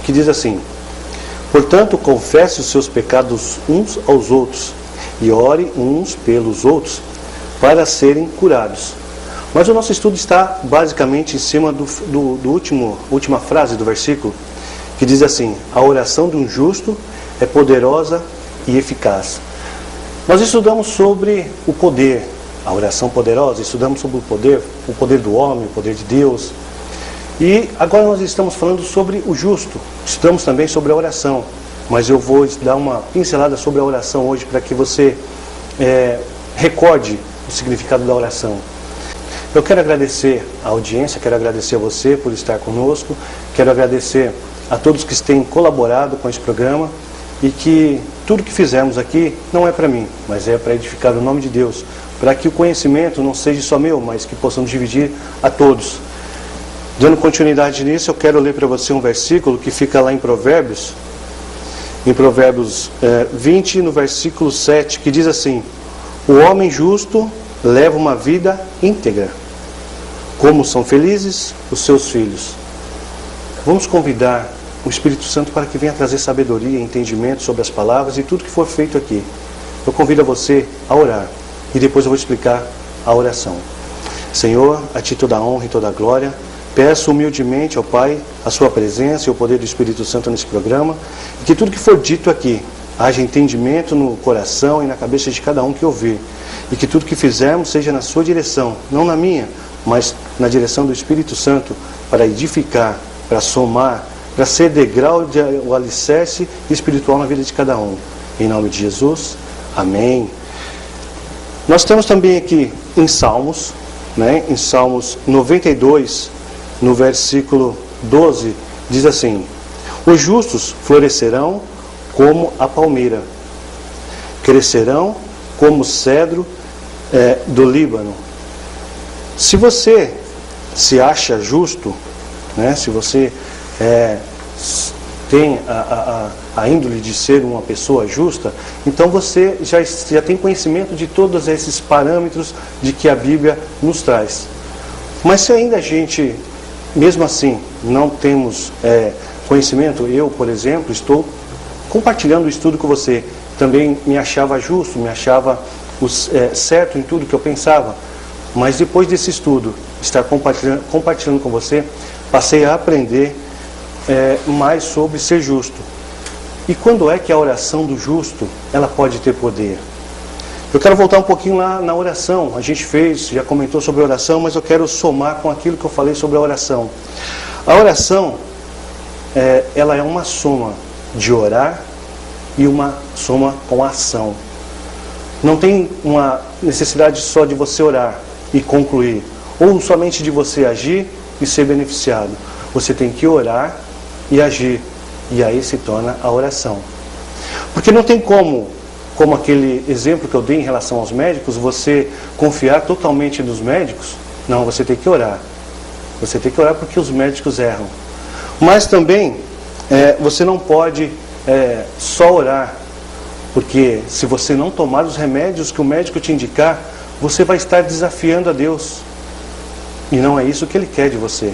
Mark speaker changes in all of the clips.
Speaker 1: que diz assim: portanto, confesse os seus pecados uns aos outros e ore uns pelos outros para serem curados. Mas o nosso estudo está basicamente em cima última frase do versículo, que diz assim: a oração de um justo é poderosa e eficaz. Nós estudamos sobre o poder, a oração poderosa, estudamos sobre o poder do homem, o poder de Deus. E agora nós estamos falando sobre o justo, estudamos também sobre a oração. Mas eu vou dar uma pincelada sobre a oração hoje para que você recorde o significado da oração. Eu quero agradecer a audiência, quero agradecer a você por estar conosco, quero agradecer a todos que têm colaborado com esse programa e que tudo que fizemos aqui não é para mim, mas é para edificar o nome de Deus, para que o conhecimento não seja só meu, mas que possamos dividir a todos. Dando continuidade nisso, eu quero ler para você um versículo que fica lá em Provérbios 20, no versículo 7, que diz assim: o homem justo leva uma vida íntegra, como são felizes os seus filhos. Vamos convidar o Espírito Santo para que venha trazer sabedoria e entendimento sobre as palavras e tudo que for feito aqui. Eu convido a você a orar e depois eu vou explicar a oração. Senhor, a Ti toda a honra e toda a glória. Peço humildemente ao Pai a Sua presença e o poder do Espírito Santo nesse programa, e que tudo que for dito aqui haja entendimento no coração e na cabeça de cada um que ouvir, e que tudo que fizermos seja na Sua direção, não na minha, mas na direção do Espírito Santo, para edificar, para somar, para ser degrau, o alicerce espiritual na vida de cada um. Em nome de Jesus, amém. Nós temos também aqui em Salmos, em Salmos 92, no versículo 12, diz assim: os justos florescerão como a palmeira, crescerão como o cedro do Líbano. Se você se acha justo, se você tem a índole de ser uma pessoa justa, então você já tem conhecimento de todos esses parâmetros de que a Bíblia nos traz. Mas se ainda a gente, mesmo assim, não temos conhecimento, eu, por exemplo, estou compartilhando o estudo com você. Também me achava justo, me achava certo em tudo que eu pensava. Mas depois desse estudo, estar compartilhando com você, passei a aprender mais sobre ser justo. E quando é que a oração do justo ela pode ter poder? Eu quero voltar um pouquinho lá na oração. A gente já comentou sobre a oração, mas eu quero somar com aquilo que eu falei sobre a oração. A oração, ela é uma soma de orar e uma soma com a ação. Não tem uma necessidade só de você orar e concluir, ou somente de você agir e ser beneficiado. Você tem que orar e agir, e aí se torna a oração. Porque não tem como aquele exemplo que eu dei em relação aos médicos, você confiar totalmente nos médicos. Não, você tem que orar. Você tem que orar porque os médicos erram. Mas também, você não pode só orar, porque se você não tomar os remédios que o médico te indicar, você vai estar desafiando a Deus. E não é isso que Ele quer de você.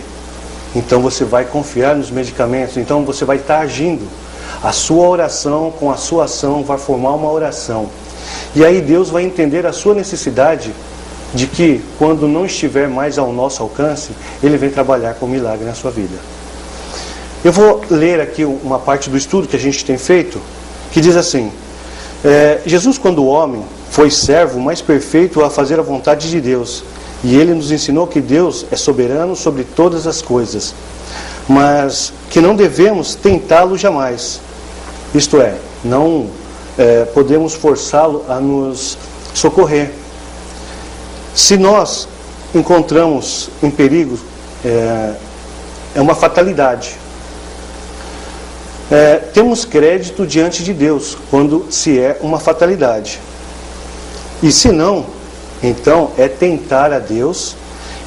Speaker 1: Então você vai confiar nos medicamentos, então você vai estar agindo. A sua oração com a sua ação vai formar uma oração. E aí Deus vai entender a sua necessidade de que, quando não estiver mais ao nosso alcance, Ele vem trabalhar com milagre na sua vida. Eu vou ler aqui uma parte do estudo que a gente tem feito, que diz assim: Jesus, quando homem, foi servo mais perfeito a fazer a vontade de Deus. E Ele nos ensinou que Deus é soberano sobre todas as coisas, mas que não devemos tentá-lo jamais. Isto é, não podemos forçá-lo a nos socorrer. Se nós encontramos em perigo, é uma fatalidade. Temos crédito diante de Deus quando se é uma fatalidade. E se não, então é tentar a Deus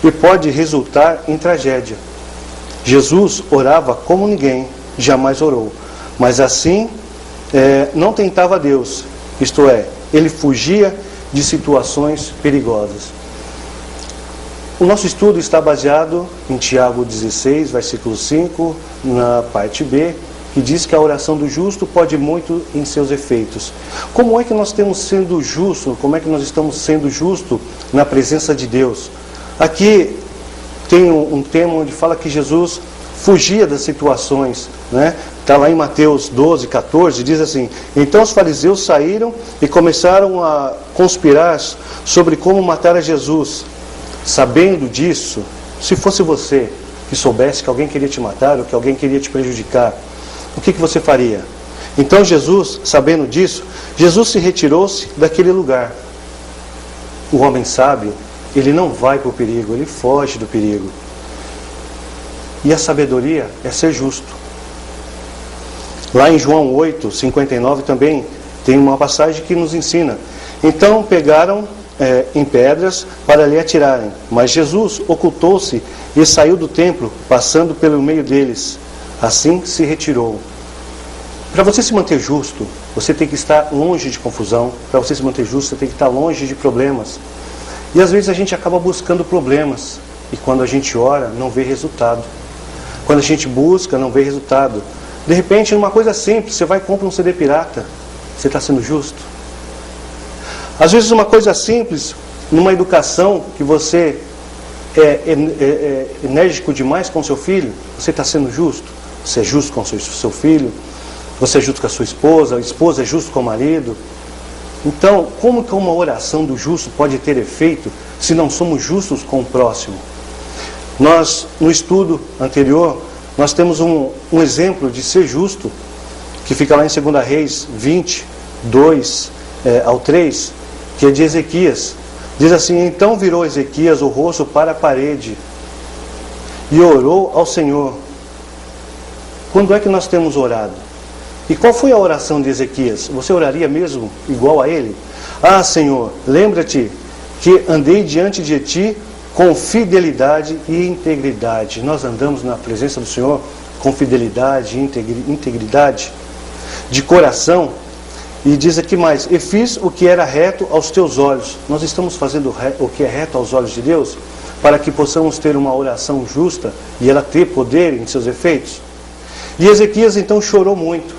Speaker 1: e pode resultar em tragédia. Jesus orava como ninguém jamais orou, mas assim não tentava a Deus, isto é, ele fugia de situações perigosas. O nosso estudo está baseado em Tiago 16, versículo 5, na parte B, que diz que a oração do justo pode muito em seus efeitos. Como é que nós estamos sendo justos? Como é que nós estamos sendo justos na presença de Deus? Aqui tem um tema onde fala que Jesus fugia das situações, né? Está lá em Mateus 12, 14, diz assim: então os fariseus saíram e começaram a conspirar sobre como matar a Jesus. Sabendo disso, se fosse você que soubesse que alguém queria te matar ou que alguém queria te prejudicar, o que você faria? Então Jesus, sabendo disso, Jesus se retirou-se daquele lugar. O homem sábio, ele não vai para o perigo, ele foge do perigo. E a sabedoria é ser justo. Lá em João 8, 59 também tem uma passagem que nos ensina. Então pegaram em pedras para lhe atirarem. Mas Jesus ocultou-se e saiu do templo, passando pelo meio deles. Assim se retirou. Para você se manter justo, você tem que estar longe de confusão. Para você se manter justo, você tem que estar longe de problemas. E às vezes a gente acaba buscando problemas. E quando a gente ora, não vê resultado. Quando a gente busca, não vê resultado. De repente, numa coisa simples, você vai e compra um CD pirata. Você está sendo justo? Às vezes uma coisa simples, numa educação que você é enérgico demais com seu filho, você está sendo justo? Você é justo com seu filho? Você é justo com a sua esposa? A esposa é justo com o marido? Então, como que uma oração do justo pode ter efeito se não somos justos com o próximo? Nós, no estudo anterior, nós temos um exemplo de ser justo, que fica lá em 2 Reis 20, 2 ao 3, que é de Ezequias. Diz assim: então virou Ezequias o rosto para a parede e orou ao Senhor. Quando é que nós temos orado? E qual foi a oração de Ezequias? Você oraria mesmo igual a ele? Ah, Senhor, lembra-te que andei diante de ti com fidelidade e integridade. Nós andamos na presença do Senhor com fidelidade e integridade de coração. E diz aqui mais: e fiz o que era reto aos teus olhos. Nós estamos fazendo o que é reto aos olhos de Deus, para que possamos ter uma oração justa e ela ter poder em seus efeitos. E Ezequias então chorou muito.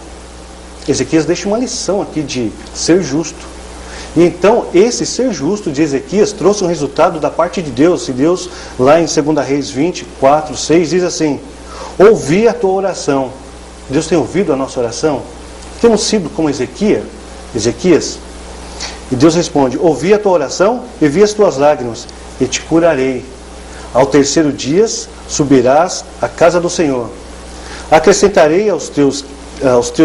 Speaker 1: Ezequias deixa uma lição aqui de ser justo. E então esse ser justo de Ezequias trouxe um resultado da parte de Deus. E Deus, lá em 2 Reis 20, 4, 6, diz assim: ouvi a tua oração. Deus tem ouvido a nossa oração? Temos sido como Ezequias? E Deus responde: ouvi a tua oração e vi as tuas lágrimas, e te curarei. Ao terceiro dia subirás à casa do Senhor. Acrescentarei aos teus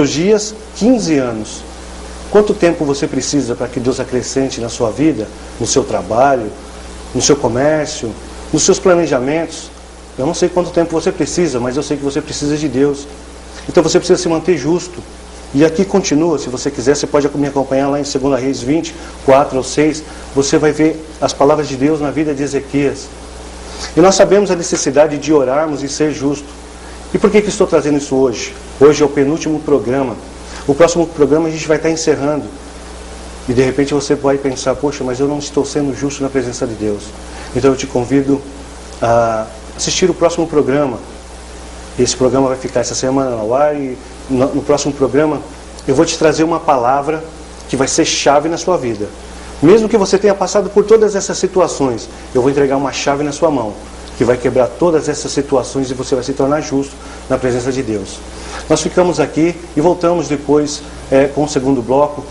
Speaker 1: dias 15 anos. Quanto tempo você precisa para que Deus acrescente na sua vida, no seu trabalho, no seu comércio, nos seus planejamentos? Eu não sei quanto tempo você precisa, mas eu sei que você precisa de Deus. Então você precisa se manter justo. E aqui continua, se você quiser, você pode me acompanhar lá em 2 Reis 20, 4 ou 6. Você vai ver as palavras de Deus na vida de Ezequias. E nós sabemos a necessidade de orarmos e ser justo. E por que estou trazendo isso hoje? Hoje é o penúltimo programa. O próximo programa a gente vai estar encerrando. E de repente você vai pensar: poxa, mas eu não estou sendo justo na presença de Deus. Então eu te convido a assistir o próximo programa. Esse programa vai ficar essa semana no ar, e no próximo programa eu vou te trazer uma palavra que vai ser chave na sua vida. Mesmo que você tenha passado por todas essas situações, eu vou entregar uma chave na sua mão, que vai quebrar todas essas situações e você vai se tornar justo na presença de Deus. Nós ficamos aqui e voltamos depois com o segundo bloco.